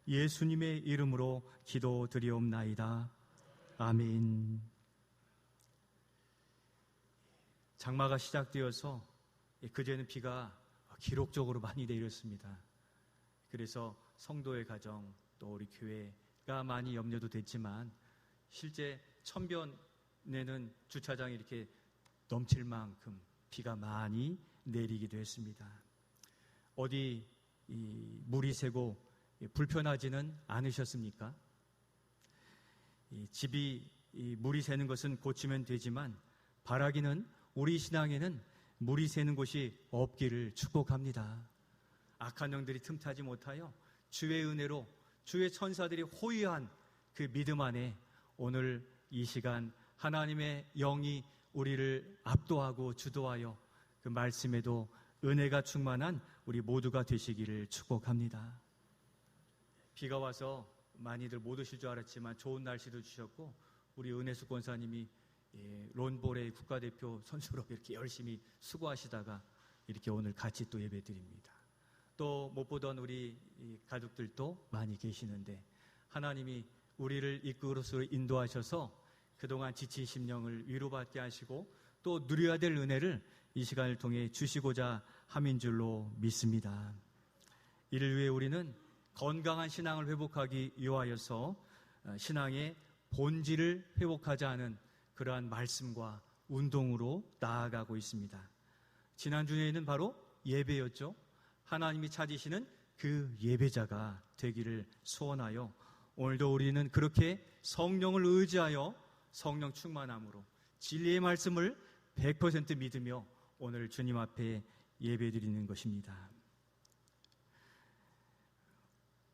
예수님의 이름으로 기도드리옵나이다. 아멘. 장마가 시작되어서 그제는 비가 기록적으로 많이 내렸습니다. 그래서 성도의 가정 또 우리 교회가 많이 염려도 됐지만 실제 천변에는 주차장이 이렇게 넘칠 만큼 비가 많이 내리기도 했습니다. 어디 물이 새고 불편하지는 않으셨습니까? 집이 물이 새는 것은 고치면 되지만 바라기는 우리 신앙에는 물이 새는 곳이 없기를 축복합니다. 악한 영들이 틈타지 못하여 주의 은혜로 주의 천사들이 호위한 그 믿음 안에 오늘 이 시간 하나님의 영이 우리를 압도하고 주도하여 그 말씀에도 은혜가 충만한 우리 모두가 되시기를 축복합니다. 비가 와서 많이들 못 오실 줄 알았지만 좋은 날씨도 주셨고 우리 은혜수 권사님이 론볼의 국가대표 선수로 이렇게 열심히 수고하시다가 이렇게 오늘 같이 또 예배드립니다. 또 못 보던 우리 가족들도 많이 계시는데 하나님이 우리를 이끌어서 인도하셔서 그동안 지친 심령을 위로받게 하시고 또 누려야 될 은혜를 이 시간을 통해 주시고자 함인 줄로 믿습니다. 이를 위해 우리는 건강한 신앙을 회복하기 위하여서 신앙의 본질을 회복하자 하는 그러한 말씀과 운동으로 나아가고 있습니다. 지난주에는 바로 예배였죠. 하나님이 찾으시는 그 예배자가 되기를 소원하여 오늘도 우리는 그렇게 성령을 의지하여 성령 충만함으로 진리의 말씀을 100% 믿으며 오늘 주님 앞에 예배드리는 것입니다.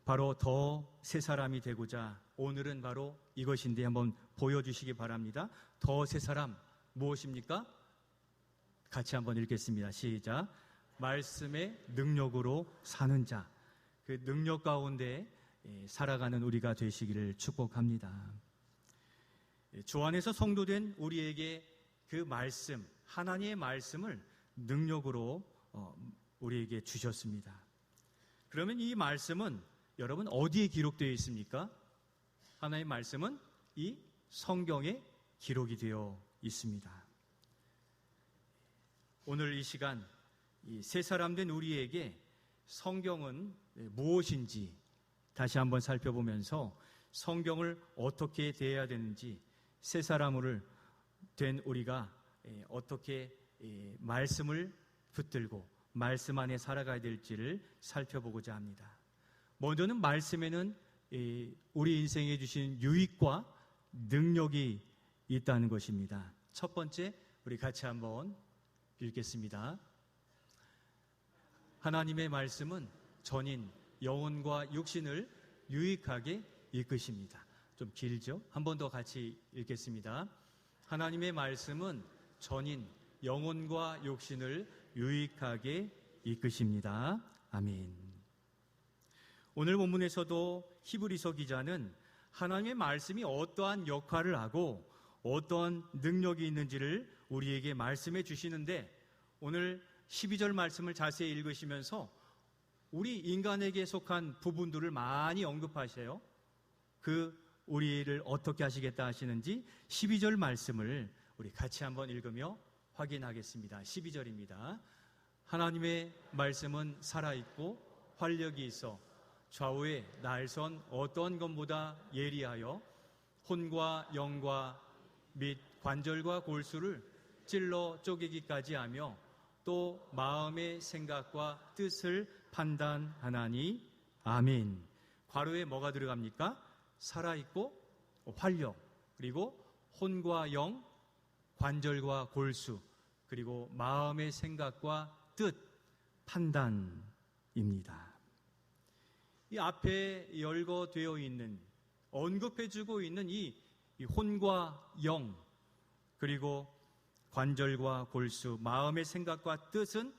바로 더 새 사람이 되고자 오늘은 바로 이것인데 한번 보여주시기 바랍니다. 더 새 사람 무엇입니까? 같이 한번 읽겠습니다. 시작. 말씀의 능력으로 사는 자. 그 능력 가운데 살아가는 우리가 되시기를 축복합니다. 주 안에서 성도된 우리에게 그 말씀, 하나님의 말씀을 능력으로 우리에게 주셨습니다. 그러면 이 말씀은 여러분 어디에 기록되어 있습니까? 하나님의 말씀은 이 성경에 기록이 되어 있습니다. 오늘 이 시간 이 새 사람 된 우리에게 성경은 무엇인지 다시 한번 살펴보면서 성경을 어떻게 대해야 되는지 새 사람을 된 우리가 어떻게 말씀을 붙들고 말씀 안에 살아가야 될지를 살펴보고자 합니다. 먼저는 말씀에는 우리 인생에 주신 유익과 능력이 있다는 것입니다. 첫 번째 우리 같이 한번 읽겠습니다. 하나님의 말씀은 전인 영혼과 육신을 유익하게 이끄십니다. 좀 길죠? 한 번 더 같이 읽겠습니다. 하나님의 말씀은 전인 영혼과 육신을 유익하게 이끄십니다. 아멘. 오늘 본문에서도 히브리서 기자는 하나님의 말씀이 어떠한 역할을 하고 어떠한 능력이 있는지를 우리에게 말씀해 주시는데 오늘 12절 말씀을 자세히 읽으시면서 우리 인간에게 속한 부분들을 많이 언급하세요. 우리를 어떻게 하시겠다 하시는지 12절 말씀을 우리 같이 한번 읽으며 확인하겠습니다. 12절입니다. 하나님의 말씀은 살아있고 활력이 있어 좌우에 날선 어떤 것보다 예리하여 혼과 영과 및 관절과 골수를 찔러 쪼개기까지 하며 또 마음의 생각과 뜻을 판단하나니 아멘. 괄호에 뭐가 들어갑니까? 살아있고 활력, 그리고 혼과 영, 관절과 골수, 그리고 마음의 생각과 뜻, 판단입니다. 이 앞에 열거되어 있는, 언급해주고 있는 이 혼과 영, 그리고 관절과 골수, 마음의 생각과 뜻은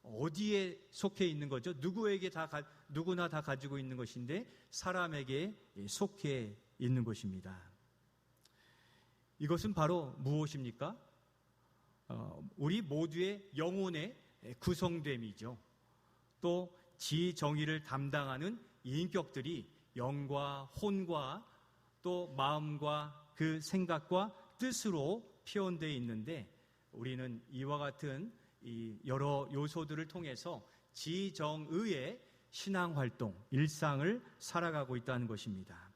어디에 속해 있는 거죠? 누구나 다 가지고 있는 것인데 사람에게 속해 있는 것입니다. 이것은 바로 무엇입니까? 우리 모두의 영혼의 구성됨이죠. 또 지정의를 담당하는 인격들이 영과 혼과 또 마음과 그 생각과 뜻으로 표현되어 있는데, 우리는 이와 같은 이 여러 요소들을 통해서 지정의의 신앙활동, 일상을 살아가고 있다는 것입니다.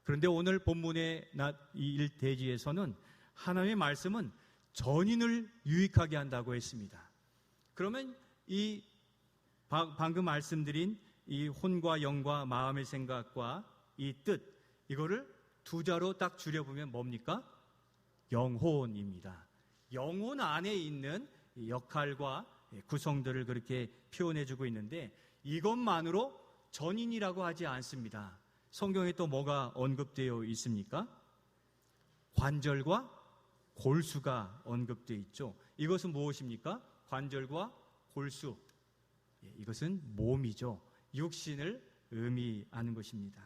그런데 오늘 본문의 이 1대지에서는 하나님의 말씀은 전인을 유익하게 한다고 했습니다. 그러면 이 방금 말씀드린 이 혼과 영과 마음의 생각과 이 뜻, 이거를 두 자로 딱 줄여보면 뭡니까? 영혼입니다. 영혼 안에 있는 역할과 구성들을 그렇게 표현해주고 있는데, 이것만으로 전인이라고 하지 않습니다. 성경에 또 뭐가 언급되어 있습니까? 관절과 골수가 언급되어 있죠. 이것은 무엇입니까? 관절과 골수, 이것은 몸이죠. 육신을 의미하는 것입니다.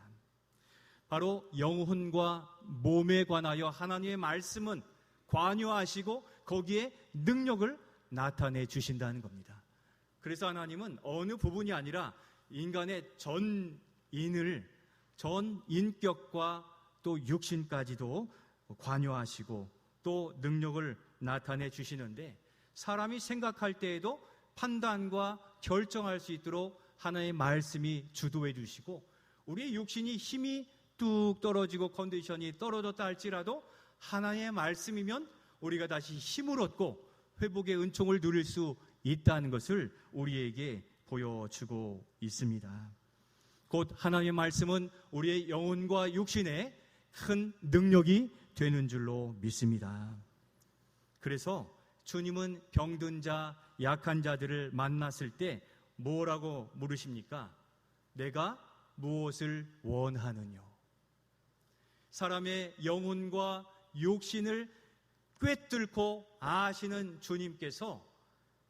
바로 영혼과 몸에 관하여 하나님의 말씀은 관여하시고 거기에 능력을 나타내 주신다는 겁니다. 그래서 하나님은 어느 부분이 아니라 인간의 전 인격과 또 육신까지도 관여하시고 또 능력을 나타내 주시는데, 사람이 생각할 때에도 판단과 결정할 수 있도록 하나님의 말씀이 주도해 주시고, 우리의 육신이 힘이 뚝 떨어지고 컨디션이 떨어졌다 할지라도 하나님의 말씀이면 우리가 다시 힘을 얻고 회복의 은총을 누릴 수 있다는 것을 우리에게 보여주고 있습니다. 곧 하나님의 말씀은 우리의 영혼과 육신에 큰 능력이 되는 줄로 믿습니다. 그래서 주님은 병든 자, 약한 자들을 만났을 때 뭐라고 물으십니까? 내가 무엇을 원하느냐? 사람의 영혼과 육신을 꿰뚫고 아시는 주님께서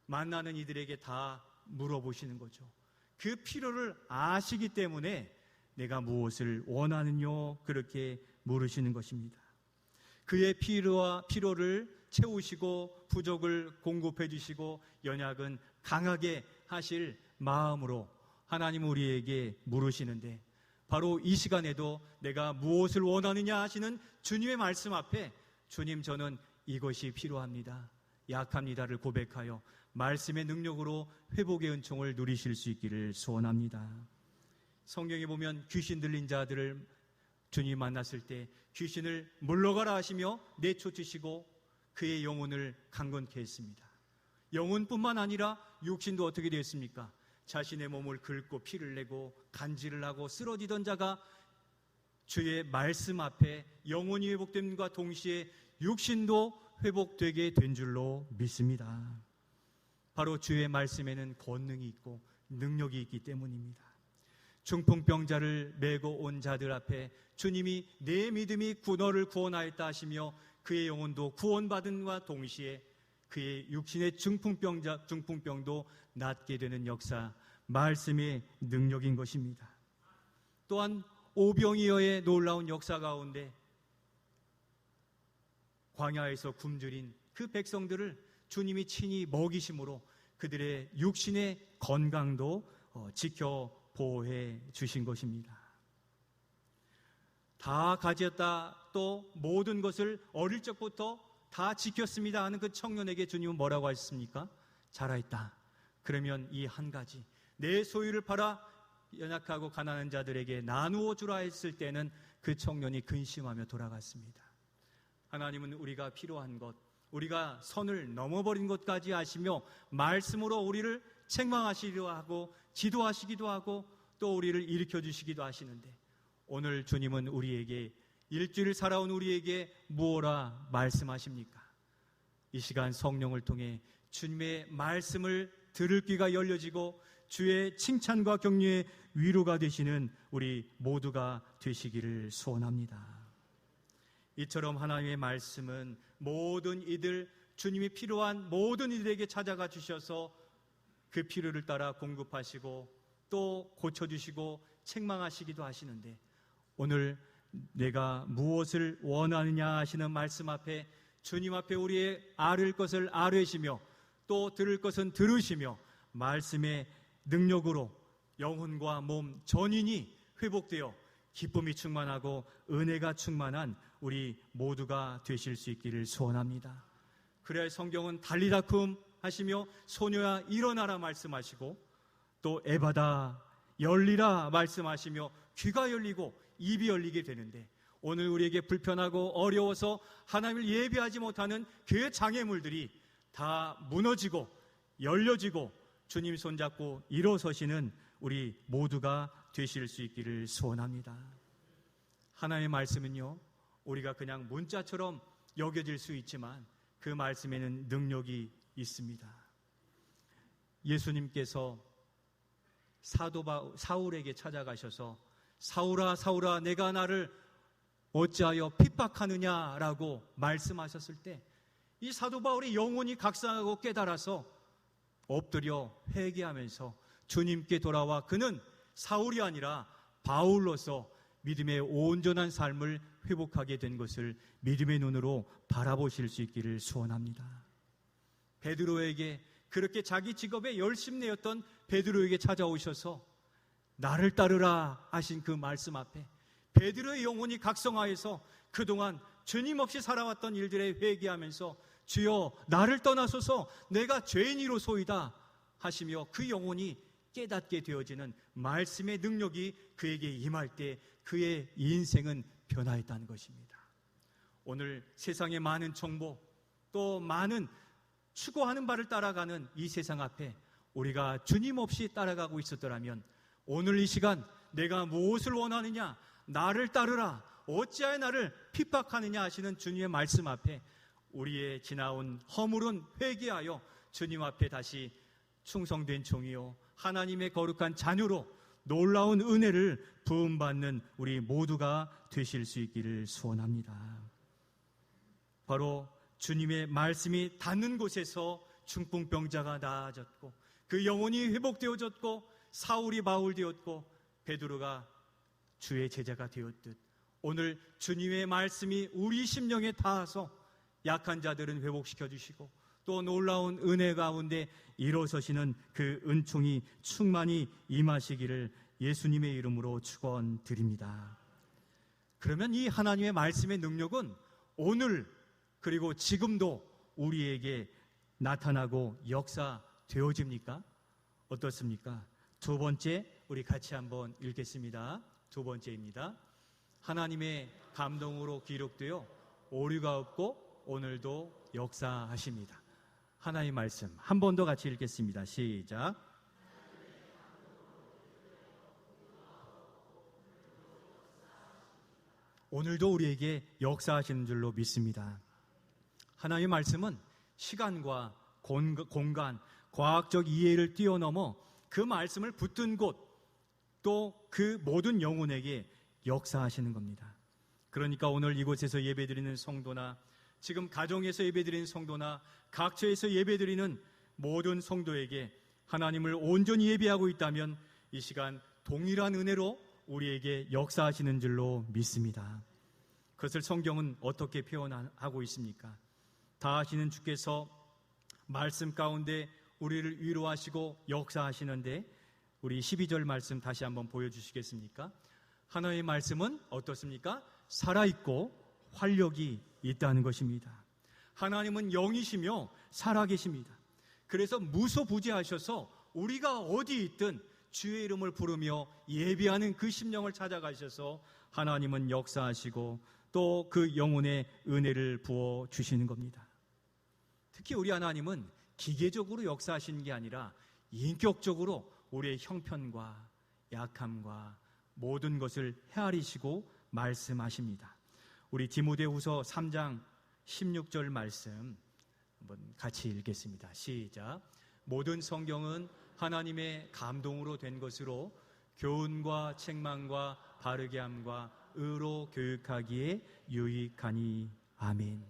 만나는 이들에게 다 물어보시는 거죠. 그 필요를 아시기 때문에 내가 무엇을 원하느냐, 그렇게 물으시는 것입니다. 그의 필요를 채우시고 부족을 공급해 주시고 연약은 강하게 하실 마음으로 하나님 우리에게 물으시는데, 바로 이 시간에도 내가 무엇을 원하느냐 하시는 주님의 말씀 앞에 주님, 저는 이것이 필요합니다, 약합니다를 고백하여 말씀의 능력으로 회복의 은총을 누리실 수 있기를 소원합니다. 성경에 보면 귀신 들린 자들을 주님 만났을 때 귀신을 물러가라 하시며 내쫓으시고 그의 영혼을 강건케 했습니다. 영혼뿐만 아니라 육신도 어떻게 되었습니까? 자신의 몸을 긁고 피를 내고 간질을 하고 쓰러지던 자가 주의 말씀 앞에 영혼이 회복됨과 동시에 육신도 회복되게 된 줄로 믿습니다. 바로 주의 말씀에는 권능이 있고 능력이 있기 때문입니다. 중풍병자를 메고 온 자들 앞에 주님이 내 믿음이 너를 구원하였다 하시며 그의 영혼도 구원받은과 동시에 그의 육신의 중풍병도 낫게 되는 역사, 말씀의 능력인 것입니다. 또한 오병이어의 놀라운 역사 가운데 광야에서 굶주린 그 백성들을 주님이 친히 먹이심으로 그들의 육신의 건강도 지켜 보호해 주신 것입니다. 다 가졌다, 또 모든 것을 어릴 적부터 다 지켰습니다 하는 그 청년에게 주님은 뭐라고 하셨습니까? 잘하였다. 그러면 이 한 가지, 내 소유를 팔아 연약하고 가난한 자들에게 나누어 주라 했을 때는 그 청년이 근심하며 돌아갔습니다. 하나님은 우리가 필요한 것, 우리가 선을 넘어버린 것까지 아시며 말씀으로 우리를 책망하시기도 하고 지도하시기도 하고 또 우리를 일으켜 주시기도 하시는데, 오늘 주님은 우리에게, 일주일 살아온 우리에게 무엇라 말씀하십니까? 이 시간 성령을 통해 주님의 말씀을 들을 귀가 열려지고 주의 칭찬과 격려의 위로가 되시는 우리 모두가 되시기를 소원합니다. 이처럼 하나님의 말씀은 모든 이들, 주님이 필요한 모든 이들에게 찾아가 주셔서 그 필요를 따라 공급하시고 또 고쳐주시고 책망하시기도 하시는데, 오늘 내가 무엇을 원하느냐 하시는 말씀 앞에 주님 앞에 우리의 아를 것을 아뢰시며 또 들을 것은 들으시며 말씀의 능력으로 영혼과 몸 전인이 회복되어 기쁨이 충만하고 은혜가 충만한 우리 모두가 되실 수 있기를 소원합니다. 그래야 성경은 달리다쿰 하시며 소녀야 일어나라 말씀하시고, 또 에바다 열리라 말씀하시며 귀가 열리고 입이 열리게 되는데, 오늘 우리에게 불편하고 어려워서 하나님을 예배하지 못하는 그 장애물들이 다 무너지고 열려지고 주님 손잡고 일어서시는 우리 모두가 되실 수 있기를 소원합니다. 하나님의 말씀은요, 우리가 그냥 문자처럼 여겨질 수 있지만 그 말씀에는 능력이 있습니다. 예수님께서 사도 사울에게 찾아가셔서 사울아 사울아 내가 나를 어찌하여 핍박하느냐라고 말씀하셨을 때, 이 사도 바울이 영혼이 각성하고 깨달아서 엎드려 회개하면서 주님께 돌아와 그는 사울이 아니라 바울로서 믿음의 온전한 삶을 회복하게 된 것을 믿음의 눈으로 바라보실 수 있기를 소원합니다. 베드로에게, 그렇게 자기 직업에 열심내었던 베드로에게 찾아오셔서 나를 따르라 하신 그 말씀 앞에 베드로의 영혼이 각성하여서 그동안 주님 없이 살아왔던 일들에 회개하면서 주여 나를 떠나소서 내가 죄인이로소이다 하시며 그 영혼이 깨닫게 되어지는 말씀의 능력이 그에게 임할 때 그의 인생은 변화했다는 것입니다. 오늘 세상의 많은 정보, 또 많은 추구하는 바를 따라가는 이 세상 앞에 우리가 주님 없이 따라가고 있었더라면 오늘 이 시간 내가 무엇을 원하느냐, 나를 따르라, 어찌하여 나를 핍박하느냐 하시는 주님의 말씀 앞에 우리의 지나온 허물은 회개하여 주님 앞에 다시 충성된 종이요 하나님의 거룩한 자녀로 놀라운 은혜를 부음받는 우리 모두가 되실 수 있기를 소원합니다. 바로 주님의 말씀이 닿는 곳에서 중풍병자가 나아졌고 그 영혼이 회복되어졌고 사울이 바울 되었고 베드로가 주의 제자가 되었듯, 오늘 주님의 말씀이 우리 심령에 닿아서 약한 자들은 회복시켜 주시고 또 놀라운 은혜 가운데 일어서시는 그 은총이 충만히 임하시기를 예수님의 이름으로 축원드립니다. 그러면 이 하나님의 말씀의 능력은 오늘 그리고 지금도 우리에게 나타나고 역사되어집니까? 어떻습니까? 두 번째, 우리 같이 한번 읽겠습니다. 두 번째입니다. 하나님의 감동으로 기록되어 오류가 없고 오늘도 역사하십니다. 하나님의 말씀 한 번 더 같이 읽겠습니다. 시작. 오늘도 우리에게 역사하시는 줄로 믿습니다. 하나님의 말씀은 시간과 공간, 과학적 이해를 뛰어넘어 그 말씀을 붙든 곳, 또 그 모든 영혼에게 역사하시는 겁니다. 그러니까 오늘 이곳에서 예배드리는 성도나 지금 가정에서 예배드리는 성도나 각처에서 예배드리는 모든 성도에게 하나님을 온전히 예배하고 있다면 이 시간 동일한 은혜로 우리에게 역사하시는 줄로 믿습니다. 그것을 성경은 어떻게 표현하고 있습니까? 다하시는 주께서 말씀 가운데 우리를 위로하시고 역사하시는데, 우리 12절 말씀 다시 한번 보여주시겠습니까? 하나님의 말씀은 어떻습니까? 살아있고 활력이 있다는 것입니다. 하나님은 영이시며 살아계십니다. 그래서 무소부지하셔서 우리가 어디 있든 주의 이름을 부르며 예배하는 그 심령을 찾아가셔서 하나님은 역사하시고 또 그 영혼의 은혜를 부어주시는 겁니다. 특히 우리 하나님은 기계적으로 역사하시는 게 아니라 인격적으로 우리의 형편과 약함과 모든 것을 헤아리시고 말씀하십니다. 우리 디모데후서 3장 16절 말씀 한번 같이 읽겠습니다. 시작. 모든 성경은 하나님의 감동으로 된 것으로 교훈과 책망과 바르게 함과 의로 교육하기에 유익하니. 아멘.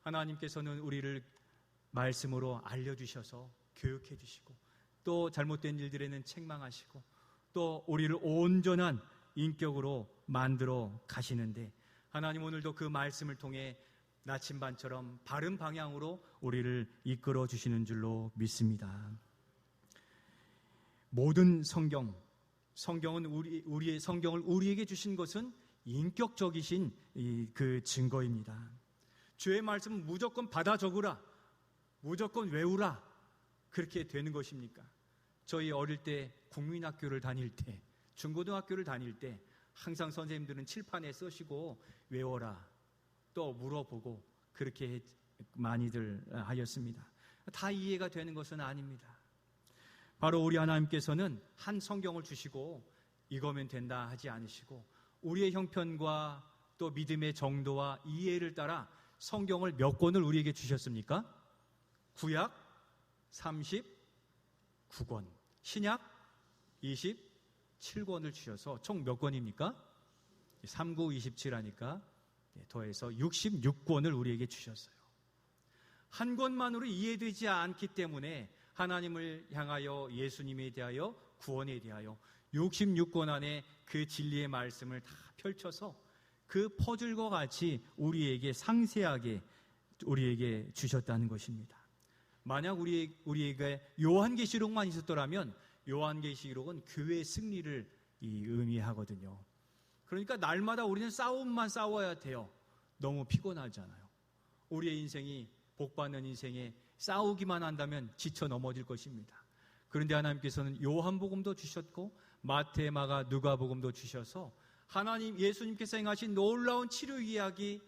하나님께서는 우리를 말씀으로 알려주셔서 교육해 주시고 또 잘못된 일들에는 책망하시고 또 우리를 온전한 인격으로 만들어 가시는데, 하나님 오늘도 그 말씀을 통해 나침반처럼 바른 방향으로 우리를 이끌어 주시는 줄로 믿습니다. 모든 성경은 우리의 성경을 우리에게 주신 것은 인격적이신 그 증거입니다. 주의 말씀은 무조건 받아 적으라, 무조건 외우라, 그렇게 되는 것입니까? 저희 어릴 때 국민학교를 다닐 때, 중고등학교를 다닐 때 항상 선생님들은 칠판에 쓰시고 외워라, 또 물어보고 그렇게 많이들 하였습니다. 다 이해가 되는 것은 아닙니다. 바로 우리 하나님께서는 한 성경을 주시고 이거면 된다 하지 않으시고 우리의 형편과 또 믿음의 정도와 이해를 따라 성경을 몇 권을 우리에게 주셨습니까? 구약 39권, 신약 27권을 주셔서 총 몇 권입니까? 39, 27하니까 더해서 66권을 우리에게 주셨어요. 한 권만으로 이해되지 않기 때문에 하나님을 향하여, 예수님에 대하여, 구원에 대하여 66권 안에 그 진리의 말씀을 다 펼쳐서 그 퍼즐과 같이 우리에게 상세하게 우리에게 주셨다는 것입니다. 만약 우리에게 요한계시록만 있었더라면 요한계시록은 교회의 승리를 의미하거든요. 그러니까 날마다 우리는 싸움만 싸워야 돼요. 너무 피곤하잖아요. 우리의 인생이, 복받는 인생에 싸우기만 한다면 지쳐 넘어질 것입니다. 그런데 하나님께서는 요한복음도 주셨고 마태, 마가, 누가복음도 주셔서 하나님, 예수님께서 행하신 놀라운 치료 이야기,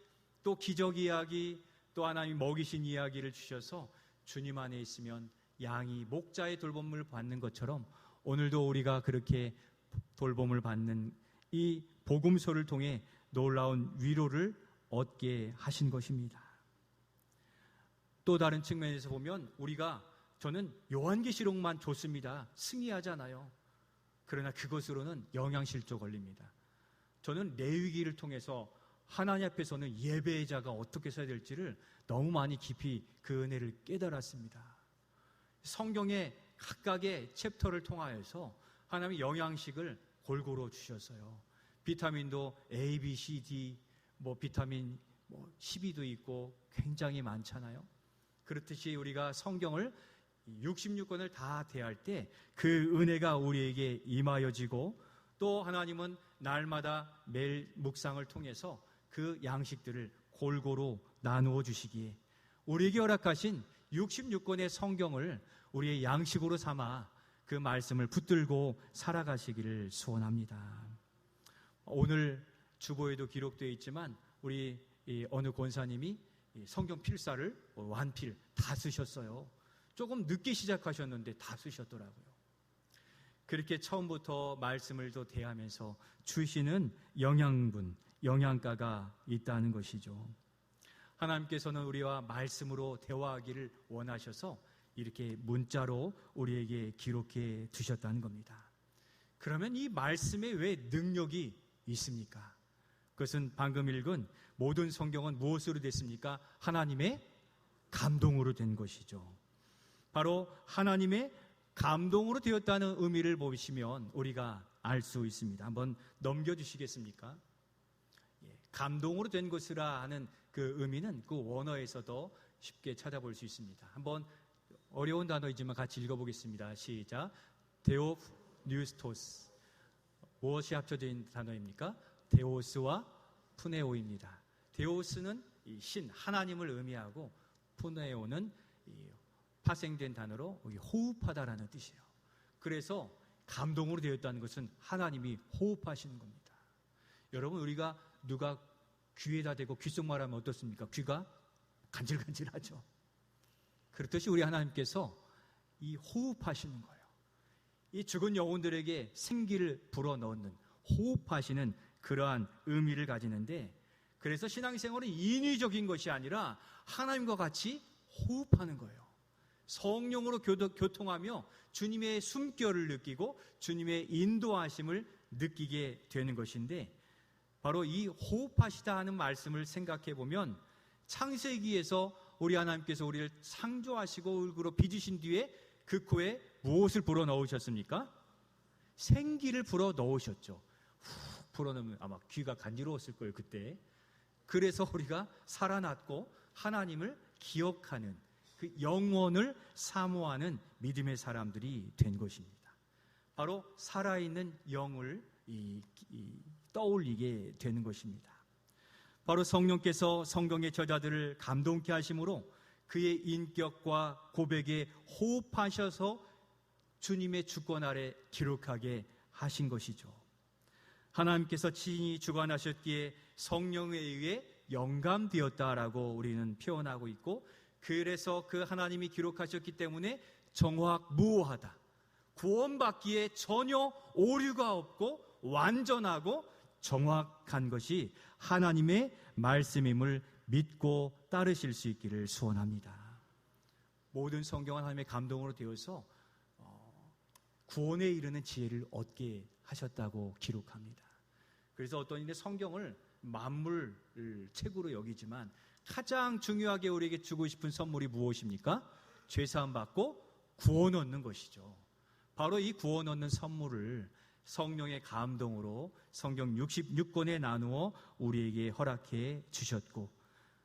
또 기적 이야기, 또 하나님 먹이신 이야기를 주셔서 주님 안에 있으면 양이 목자의 돌봄을 받는 것처럼 오늘도 우리가 그렇게 돌봄을 받는 이 복음서를 통해 놀라운 위로를 얻게 하신 것입니다. 또 다른 측면에서 보면 저는 요한계시록만 좋습니다, 승리하잖아요. 그러나 그것으로는 영양실조 걸립니다. 저는 레위기를 통해서 하나님 앞에서는 예배의 자가 어떻게 서야 될지를 너무 많이 깊이 그 은혜를 깨달았습니다. 성경의 각각의 챕터를 통하여서 하나님의 영양식을 골고루 주셨어요. 비타민도 A, B, C, D, 비타민 12도 있고 굉장히 많잖아요. 그렇듯이 우리가 성경을 66권을 다 대할 때 그 은혜가 우리에게 임하여지고 또 하나님은 날마다 매일 묵상을 통해서 그 양식들을 골고루 나누어 주시기에 우리에게 허락하신 66권의 성경을 우리의 양식으로 삼아 그 말씀을 붙들고 살아가시기를 소원합니다. 오늘 주보에도 기록되어 있지만 우리 어느 권사님이 성경 필사를 완필 다 쓰셨어요. 조금 늦게 시작하셨는데 다 쓰셨더라고요. 그렇게 처음부터 말씀을 또 대하면서 주시는 영양분, 영양가가 있다는 것이죠. 하나님께서는 우리와 말씀으로 대화하기를 원하셔서 이렇게 문자로 우리에게 기록해 두셨다는 겁니다. 그러면 이 말씀에 왜 능력이 있습니까? 그것은 방금 읽은 모든 성경은 무엇으로 됐습니까? 하나님의 감동으로 된 것이죠. 바로 하나님의 감동으로 되었다는 의미를 보시면 우리가 알 수 있습니다. 한번 넘겨주시겠습니까? 감동으로 된 것이라 하는 그 의미는 그 원어에서도 쉽게 찾아볼 수 있습니다. 한번 어려운 단어이지만 같이 읽어보겠습니다. 시작. 데오뉴스토스. 무엇이 합쳐져 있는 단어입니까? 데오스와 푸네오입니다. 데오스는 신, 하나님을 의미하고 푸네오는 파생된 단어로 호흡하다라는 뜻이에요. 그래서 감동으로 되었다는 것은 하나님이 호흡하시는 겁니다. 여러분, 우리가 누가 귀에다 대고 귓속말하면 어떻습니까? 귀가 간질간질하죠. 그렇듯이 우리 하나님께서 이 호흡하시는 거예요. 이 죽은 영혼들에게 생기를 불어넣는, 호흡하시는 그러한 의미를 가지는데, 그래서 신앙생활은 인위적인 것이 아니라 하나님과 같이 호흡하는 거예요. 성령으로 교통하며 주님의 숨결을 느끼고 주님의 인도하심을 느끼게 되는 것인데, 바로 이 호흡하시다 하는 말씀을 생각해 보면 창세기에서 우리 하나님께서 우리를 창조하시고 얼굴로 빚으신 뒤에 그 코에 무엇을 불어넣으셨습니까? 생기를 불어넣으셨죠. 훅 불어넣으면 아마 귀가 간지러웠을 거예요, 그때. 그래서 우리가 살아났고 하나님을 기억하는, 그 영원을 사모하는 믿음의 사람들이 된 것입니다. 바로 살아있는 영을 떠올리게 되는 것입니다. 바로 성령께서 성경의 저자들을 감동케 하심으로 그의 인격과 고백에 호흡하셔서 주님의 주권 아래 기록하게 하신 것이죠. 하나님께서 친히 주관하셨기에 성령에 의해 영감되었다라고 우리는 표현하고 있고, 그래서 그 하나님이 기록하셨기 때문에 정확무오하다, 구원받기에 전혀 오류가 없고 완전하고 정확한 것이 하나님의 말씀임을 믿고 따르실 수 있기를 소원합니다. 모든 성경은 하나님의 감동으로 되어서 구원에 이르는 지혜를 얻게 하셨다고 기록합니다. 그래서 어떤 이는 성경을 만물 책으로 여기지만 가장 중요하게 우리에게 주고 싶은 선물이 무엇입니까? 죄사함 받고 구원 얻는 것이죠. 바로 이 구원 얻는 선물을 성령의 감동으로 성경 66권에 나누어 우리에게 허락해 주셨고,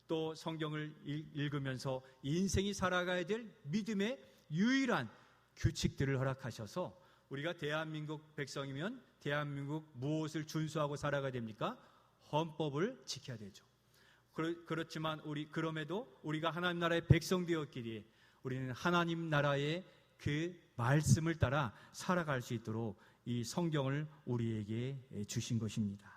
또 성경을 읽으면서 인생이 살아가야 될 믿음의 유일한 규칙들을 허락하셔서 우리가 대한민국 백성이면 대한민국 무엇을 준수하고 살아가야 됩니까? 헌법을 지켜야 되죠. 그렇지만 그럼에도 우리가 하나님 나라의 백성 되었기에 우리는 하나님 나라의 그 말씀을 따라 살아갈 수 있도록 이 성경을 우리에게 주신 것입니다.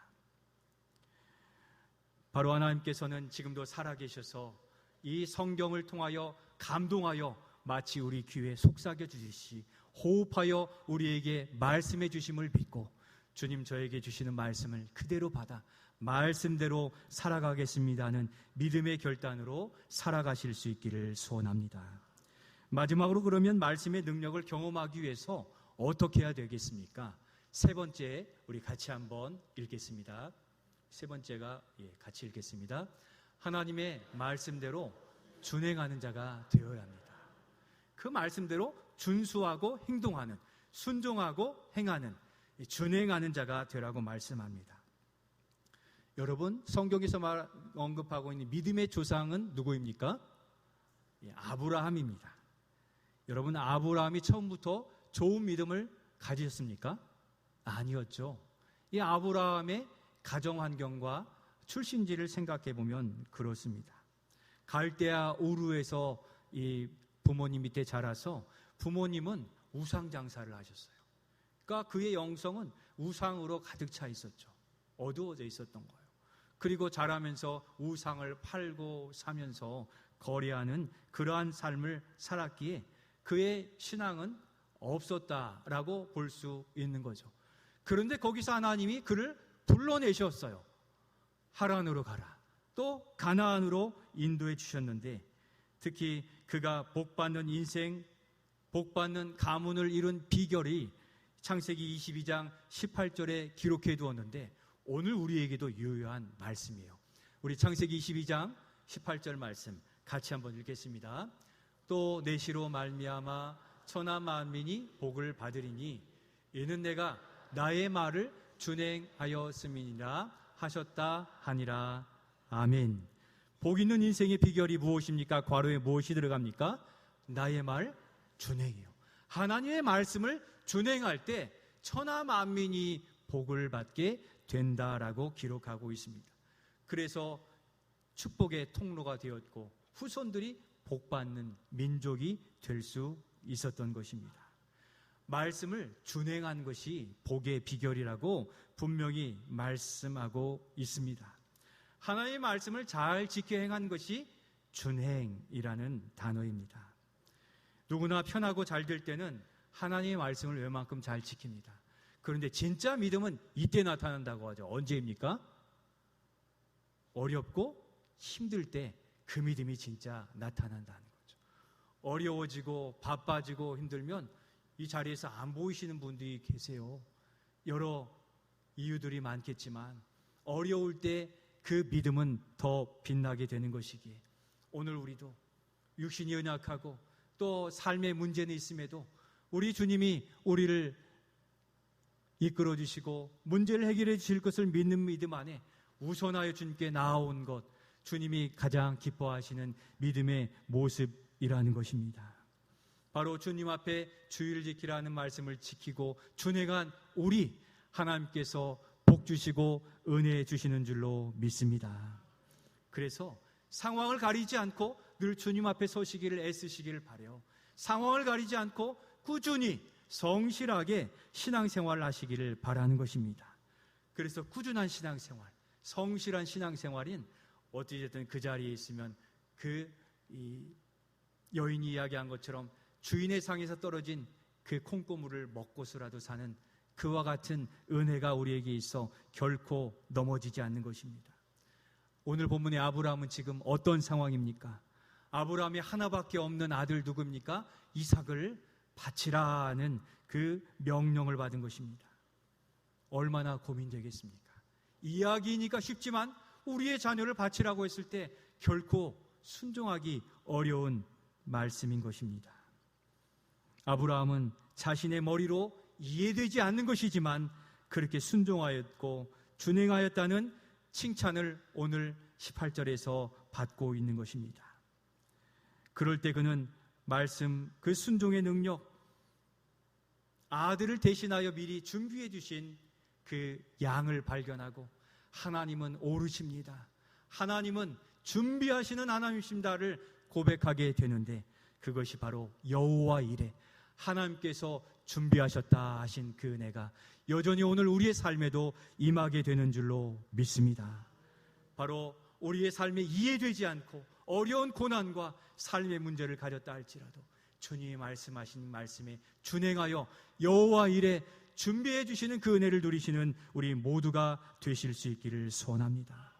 바로 하나님께서는 지금도 살아계셔서 이 성경을 통하여 감동하여 마치 우리 귀에 속삭여 주시듯이 호흡하여 우리에게 말씀해 주심을 믿고, 주님 저에게 주시는 말씀을 그대로 받아 말씀대로 살아가겠습니다는 믿음의 결단으로 살아가실 수 있기를 소원합니다. 마지막으로 그러면 말씀의 능력을 경험하기 위해서 어떻게 해야 되겠습니까? 세 번째, 우리 같이 한번 읽겠습니다. 세 번째가 같이 읽겠습니다. 하나님의 말씀대로 준행하는 자가 되어야 합니다. 그 말씀대로 준수하고 행동하는, 순종하고 행하는, 준행하는 자가 되라고 말씀합니다. 여러분, 성경에서 언급하고 있는 믿음의 조상은 누구입니까? 아브라함입니다. 여러분, 아브라함이 처음부터 좋은 믿음을 가지셨습니까? 아니었죠. 이 아브라함의 가정 환경과 출신지를 생각해 보면 그렇습니다. 갈대아 우르에서 이 부모님 밑에 자라서 부모님은 우상 장사를 하셨어요. 그러니까 그의 영성은 우상으로 가득 차 있었죠. 어두워져 있었던 거예요. 그리고 자라면서 우상을 팔고 사면서 거래하는 그러한 삶을 살았기에 그의 신앙은 없었다라고 볼 수 있는 거죠. 그런데 거기서 하나님이 그를 불러내셨어요. 하란으로 가라. 또 가나안으로 인도해 주셨는데, 특히 그가 복받는 인생, 복받는 가문을 이룬 비결이 창세기 22장 18절에 기록해 두었는데, 오늘 우리에게도 유효한 말씀이에요. 우리 창세기 22장 18절 말씀 같이 한번 읽겠습니다. 또 내시로 말미암아 천하 만민이 복을 받으리니 이는 내가 나의 말을 준행하였음이니라 하셨다 하니라. 아멘. 복 있는 인생의 비결이 무엇입니까? 괄호에 무엇이 들어갑니까? 나의 말 준행이요. 하나님의 말씀을 준행할 때 천하 만민이 복을 받게 된다라고 기록하고 있습니다. 그래서 축복의 통로가 되었고 후손들이 복받는 민족이 될 수 있었던 것입니다. 말씀을 준행한 것이 복의 비결이라고 분명히 말씀하고 있습니다. 하나님의 말씀을 잘 지켜 행한 것이 준행이라는 단어입니다. 누구나 편하고 잘 될 때는 하나님의 말씀을 웬만큼 잘 지킵니다. 그런데 진짜 믿음은 이때 나타난다고 하죠. 언제입니까? 어렵고 힘들 때 그 믿음이 진짜 나타난다는 거죠. 어려워지고 바빠지고 힘들면 이 자리에서 안 보이시는 분들이 계세요. 여러 이유들이 많겠지만 어려울 때 그 믿음은 더 빛나게 되는 것이기에 오늘 우리도 육신이 연약하고 또 삶의 문제는 있음에도 우리 주님이 우리를 이끌어 주시고 문제를 해결해 주실 것을 믿는 믿음 안에 우선하여 주님께 나아온 것, 주님이 가장 기뻐하시는 믿음의 모습이라는 것입니다. 바로 주님 앞에 주의를 지키라는 말씀을 지키고 준행한 우리, 하나님께서 복 주시고 은혜 주시는 줄로 믿습니다. 그래서 상황을 가리지 않고 늘 주님 앞에 서시기를 애쓰시기를 바라요. 상황을 가리지 않고 꾸준히 성실하게 신앙생활을 하시기를 바라는 것입니다. 그래서 꾸준한 신앙생활, 성실한 신앙생활인 어찌됐든 그 자리에 있으면 여인이 이야기한 것처럼 주인의 상에서 떨어진 그 콩고물을 먹고서라도 사는 그와 같은 은혜가 우리에게 있어 결코 넘어지지 않는 것입니다. 오늘 본문의 아브라함은 지금 어떤 상황입니까? 아브라함이 하나밖에 없는 아들 누구입니까? 이삭을 바치라는 그 명령을 받은 것입니다. 얼마나 고민되겠습니까? 이야기니까 쉽지만 우리의 자녀를 바치라고 했을 때 결코 순종하기 어려운 말씀인 것입니다. 아브라함은 자신의 머리로 이해되지 않는 것이지만 그렇게 순종하였고 준행하였다는 칭찬을 오늘 18절에서 받고 있는 것입니다. 그럴 때 그는 말씀, 그 순종의 능력, 아들을 대신하여 미리 준비해 주신 그 양을 발견하고 하나님은 오르십니다, 하나님은 준비하시는 하나님이십니다를 고백하게 되는데, 그것이 바로 여호와 이레, 하나님께서 준비하셨다 하신 그 은혜가 여전히 오늘 우리의 삶에도 임하게 되는 줄로 믿습니다. 바로 우리의 삶에 이해되지 않고 어려운 고난과 삶의 문제를 가졌다 할지라도 주님이 말씀하신 말씀에 준행하여 여호와 이레 준비해 주시는 그 은혜를 누리시는 우리 모두가 되실 수 있기를 소원합니다.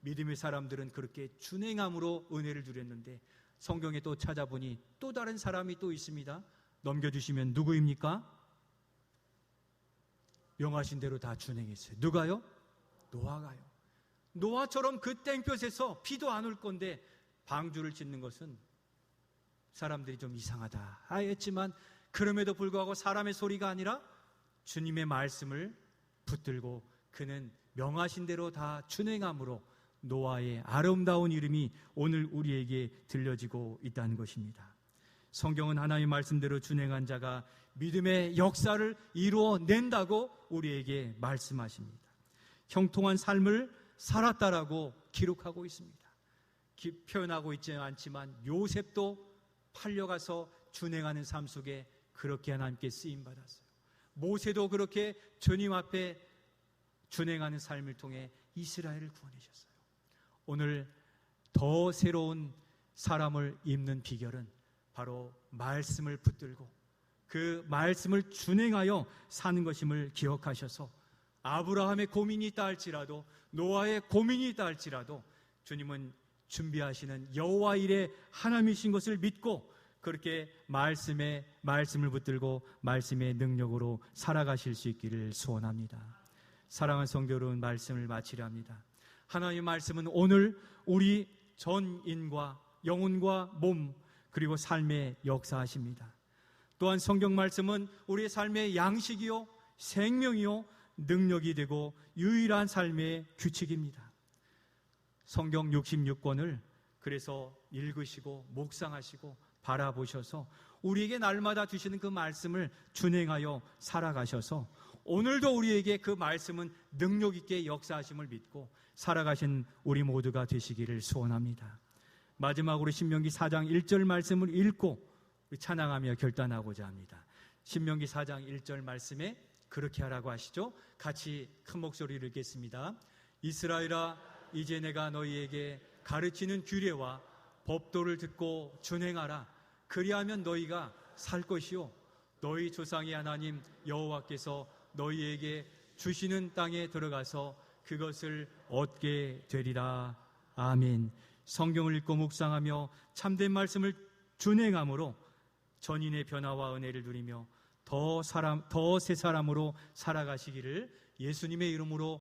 믿음의 사람들은 그렇게 준행함으로 은혜를 누렸는데 성경에 또 찾아보니 또 다른 사람이 또 있습니다. 넘겨주시면 누구입니까? 명하신 대로 다 준행했어요. 누가요? 노아가요. 노아처럼 그 땡볕에서 비도 안 올 건데 방주를 짓는 것은 사람들이 좀 이상하다 했지만, 그럼에도 불구하고 사람의 소리가 아니라 주님의 말씀을 붙들고 그는 명하신 대로 다 준행함으로 노아의 아름다운 이름이 오늘 우리에게 들려지고 있다는 것입니다. 성경은 하나님의 말씀대로 준행한 자가 믿음의 역사를 이루어낸다고 우리에게 말씀하십니다. 형통한 삶을 살았다라고 기록하고 있습니다. 표현하고 있지는 않지만 요셉도 팔려가서 준행하는 삶 속에 그렇게 하나님께 쓰임받았어요. 모세도 그렇게 주님 앞에 준행하는 삶을 통해 이스라엘을 구원하셨어요. 오늘 더 새로운 사람을 입는 비결은 바로 말씀을 붙들고 그 말씀을 준행하여 사는 것임을 기억하셔서 아브라함의 고민이 있다 할지라도 노아의 고민이 있다 할지라도 주님은 준비하시는 여호와 이레 하나님이신 것을 믿고 그렇게 말씀을 붙들고 말씀의 능력으로 살아가실 수 있기를 소원합니다. 사랑하는 성도 여러분, 말씀을 마치려 합니다. 하나님의 말씀은 오늘 우리 전인과 영혼과 몸 그리고 삶에 역사하십니다. 또한 성경 말씀은 우리의 삶의 양식이요 생명이요 능력이 되고 유일한 삶의 규칙입니다. 성경 66권을 그래서 읽으시고 묵상하시고 바라보셔서 우리에게 날마다 주시는 그 말씀을 준행하여 살아가셔서 오늘도 우리에게 그 말씀은 능력 있게 역사하심을 믿고 살아가신 우리 모두가 되시기를 소원합니다. 마지막으로 신명기 4장 1절 말씀을 읽고 찬양하며 결단하고자 합니다. 신명기 4장 1절 말씀에 그렇게 하라고 하시죠. 같이 큰 목소리를 읽겠습니다. 이스라엘아, 이제 내가 너희에게 가르치는 규례와 법도를 듣고 준행하라. 그리하면 너희가 살 것이요 너희 조상의 하나님 여호와께서 너희에게 주시는 땅에 들어가서 그것을 얻게 되리라. 아멘. 성경을 읽고 묵상하며 참된 말씀을 준행함으로 전인의 변화와 은혜를 누리며 더 새 사람으로 살아가시기를 예수님의 이름으로